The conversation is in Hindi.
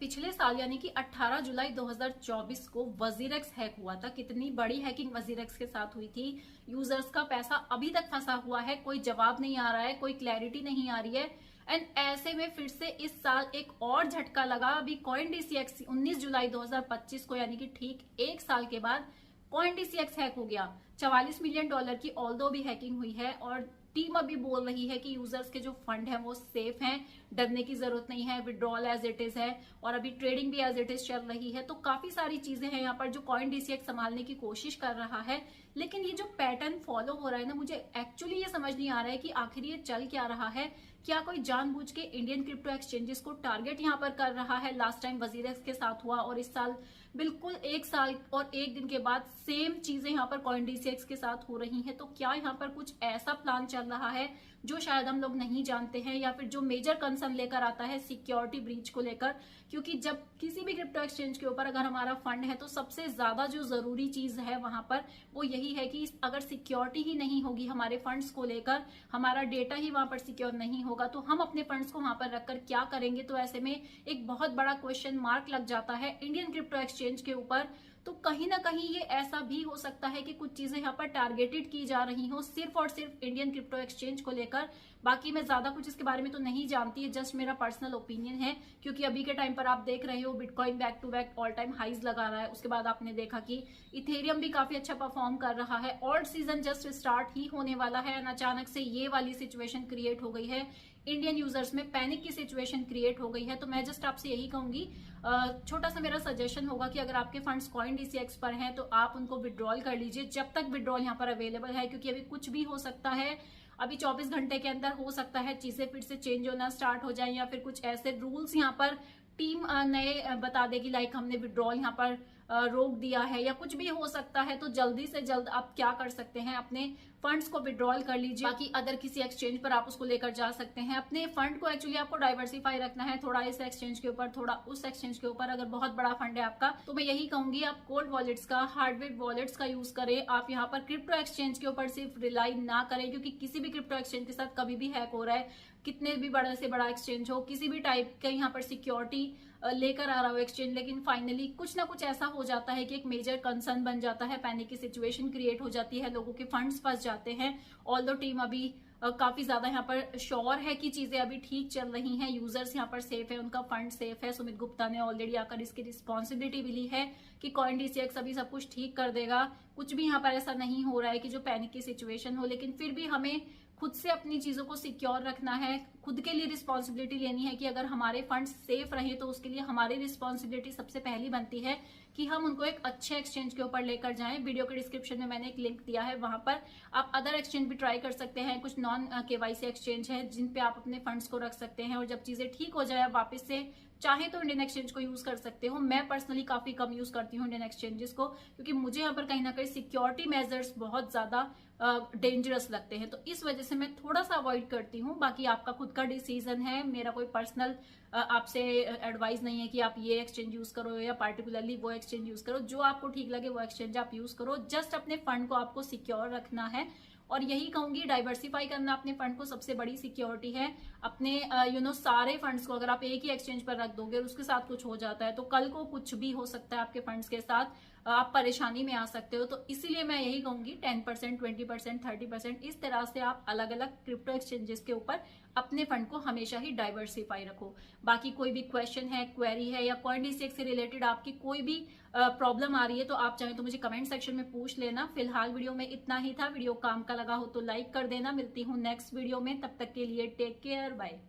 पिछले साल यानी कि 18 जुलाई 2024 को वजीरेक्स हैक हुआ था। कितनी बड़ी हैकिंग वजीरेक्स के साथ हुई थी। यूजर्स का पैसा अभी तक फंसा हुआ है, कोई जवाब नहीं आ रहा है, कोई क्लैरिटी नहीं आ रही है। एंड ऐसे में फिर से इस साल एक और झटका लगा। अभी CoinDCX 19 जुलाई 2025 को यानी कि ठीक एक साल के बाद CoinDCX हैक हो गया। $44 मिलियन की ऑल्दो भी हैकिंग हुई है और टीम अभी बोल रही है कि यूजर्स के जो फंड है वो सेफ हैं, डरने की जरूरत नहीं है, विड्रॉल एज इट इज है और अभी ट्रेडिंग भी एज इट इज चल रही है। तो काफी सारी चीजें हैं यहाँ पर जो CoinDCX संभालने की कोशिश कर रहा है। लेकिन ये जो पैटर्न फॉलो हो रहा है ना, मुझे एक्चुअली ये समझ नहीं आ रहा है कि आखिर ये चल क्या रहा है। क्या कोई जानबूझ के इंडियन क्रिप्टो एक्सचेंजेस को टारगेट यहाँ पर कर रहा है? लास्ट टाइम वजीरेक्स के साथ हुआ और इस साल बिल्कुल एक साल और एक दिन के बाद सेम चीजें यहाँ पर CoinDCX के साथ हो रही हैं। तो क्या यहाँ पर कुछ ऐसा प्लान चल रहा है जो शायद हम लोग नहीं जानते हैं, या फिर जो मेजर कंसर्न लेकर आता है सिक्योरिटी ब्रीच को लेकर? क्योंकि जब किसी भी क्रिप्टो एक्सचेंज के ऊपर अगर हमारा फंड है तो सबसे ज्यादा जो जरूरी चीज है वहां पर वो यही है कि अगर सिक्योरिटी ही नहीं होगी हमारे फंड्स को लेकर, हमारा डेटा ही वहां पर सिक्योर नहीं होगा, तो हम अपने फंड्स को वहां पर रखकर क्या करेंगे? तो ऐसे में एक बहुत बड़ा क्वेश्चन मार्क लग जाता है इंडियन क्रिप्टो एक्सचेंज के ऊपर। तो कहीं ना कहीं ये ऐसा भी हो सकता है कि कुछ चीजें यहाँ पर टारगेटेड की जा रही हो सिर्फ और सिर्फ इंडियन क्रिप्टो एक्सचेंज को लेकर। बाकी मैं ज्यादा कुछ इसके बारे में तो नहीं जानती है, जस्ट मेरा पर्सनल ओपिनियन है। क्योंकि अभी के टाइम पर आप देख रहे हो bitcoin back to back all time highs लगा रहा है। उसके बाद आपने देखा कि इथेरियम भी काफी अच्छा परफॉर्म कर रहा है। ऑल्ट सीजन जस्ट स्टार्ट ही होने वाला है और अचानक से ये वाली सिचुएशन क्रिएट हो गई है, इंडियन यूजर्स में पैनिक की सिचुएशन क्रिएट हो गई है। तो मैं जस्ट आपसे यही कहूंगी, छोटा सा मेरा सजेशन होगा कि अगर आपके फंड्स CoinDCX पर हैं तो आप उनको विड्रॉल कर लीजिए जब तक विड्रॉल यहाँ पर अवेलेबल है, क्योंकि अभी कुछ भी हो सकता है। अभी 24 घंटे के अंदर हो सकता है चीजें फिर से चेंज होना स्टार्ट हो जाए, या फिर कुछ ऐसे रूल्स यहाँ पर टीम नए बता देगी, लाइक हमने विड्रॉल यहाँ पर रोक दिया है या कुछ भी हो सकता है। तो जल्दी से जल्द आप क्या कर सकते हैं, अपने फंड्स को विड्रॉल कर लीजिए। बाकी अदर किसी एक्सचेंज पर आप उसको लेकर जा सकते हैं। अपने फंड को एक्चुअली आपको डाइवर्सिफाई रखना है, थोड़ा इस एक्सचेंज के ऊपर, थोड़ा उस एक्सचेंज के ऊपर। अगर बहुत बड़ा फंड है आपका तो मैं यही कहूंगी आप कोल्ड वॉलेट्स का, हार्डवेयर वॉलेट्स का यूज करें। आप यहाँ पर क्रिप्टो एक्सचेंज के ऊपर सिर्फ रिलाई ना करें, क्योंकि किसी भी क्रिप्टो एक्सचेंज के साथ कभी भी हैक हो रहा है। कितने भी बड़ा से बड़ा एक्सचेंज हो, किसी भी टाइप का यहाँ पर सिक्योरिटी लेकर आ रहा हो एक्सचेंज, लेकिन फाइनली कुछ ना कुछ ऐसा हो जाता है कि एक मेजर कंसर्न बन जाता है, पैनिक की सिचुएशन क्रिएट हो जाती है, लोगों के फंड्स फंस जाते हैं। ऑल्दो टीम अभी काफी ज्यादा यहाँ पर श्योर है कि चीजें अभी ठीक चल रही हैं, यूजर्स यहाँ पर सेफ है, उनका फंड सेफ है। सुमित गुप्ता ने ऑलरेडी आकर इसकी रिस्पॉन्सिबिलिटी भी ली है कि CoinDCX अभी सब कुछ ठीक कर देगा। कुछ भी यहाँ पर ऐसा नहीं हो रहा है कि जो पैनिक की सिचुएशन हो, लेकिन फिर भी हमें खुद से अपनी चीजों को सिक्योर रखना है, खुद के लिए रिस्पॉन्सिबिलिटी लेनी है कि अगर हमारे फंड सेफ रहे तो उसके लिए हमारी रिस्पॉन्सिबिलिटी सबसे पहली बनती है कि हम उनको एक अच्छे एक्सचेंज के ऊपर लेकर जाएं। वीडियो के डिस्क्रिप्शन में मैंने एक लिंक दिया है, वहां पर आप अदर एक्सचेंज भी ट्राई कर सकते हैं। कुछ नॉन KYC एक्सचेंज है जिन पे आप अपने फंड्स को रख सकते हैं और जब चीजें ठीक हो जाए आप वापस से चाहे तो इंडियन एक्सचेंज को यूज कर सकते हो। मैं पर्सनली काफी कम यूज करती हूँ इंडियन एक्सचेंजेस को, क्योंकि मुझे यहाँ पर कहीं ना कहीं सिक्योरिटी मेजर्स बहुत ज्यादा डेंजरस लगते हैं, तो इस वजह से मैं थोड़ा सा अवॉइड करती हूँ। बाकी आपका खुद का डिसीजन है, मेरा कोई पर्सनल आपसे एडवाइस नहीं है कि आप ये एक्सचेंज यूज करो या पार्टिकुलरली वो एक्सचेंज यूज करो। जो आपको ठीक लगे वो एक्सचेंज आप यूज करो, जस्ट अपने फंड को आपको सिक्योर रखना है। और यही कहूंगी, डाइवर्सिफाई करना अपने फंड को सबसे बड़ी सिक्योरिटी है। अपने सारे फंड्स को अगर आप एक ही एक्सचेंज पर रख दोगे और उसके साथ कुछ हो जाता है तो कल को कुछ भी हो सकता है आपके फंड्स के साथ, आप परेशानी में आ सकते हो। तो इसीलिए मैं यही कहूंगी 10%, 20%, 30% इस तरह से आप अलग अलग क्रिप्टो एक्सचेंजेस के ऊपर अपने फंड को हमेशा ही डाइवर्सिफाई रखो। बाकी कोई भी क्वेश्चन है, क्वेरी है या CoinDCX से रिलेटेड आपकी कोई भी प्रॉब्लम आ रही है तो आप चाहें तो मुझे कमेंट सेक्शन में पूछ लेना। फिलहाल वीडियो में इतना ही था। वीडियो काम का लगा हो तो लाइक कर देना। मिलती हूँ नेक्स्ट वीडियो में, तब तक के लिए टेक केयर, बाय।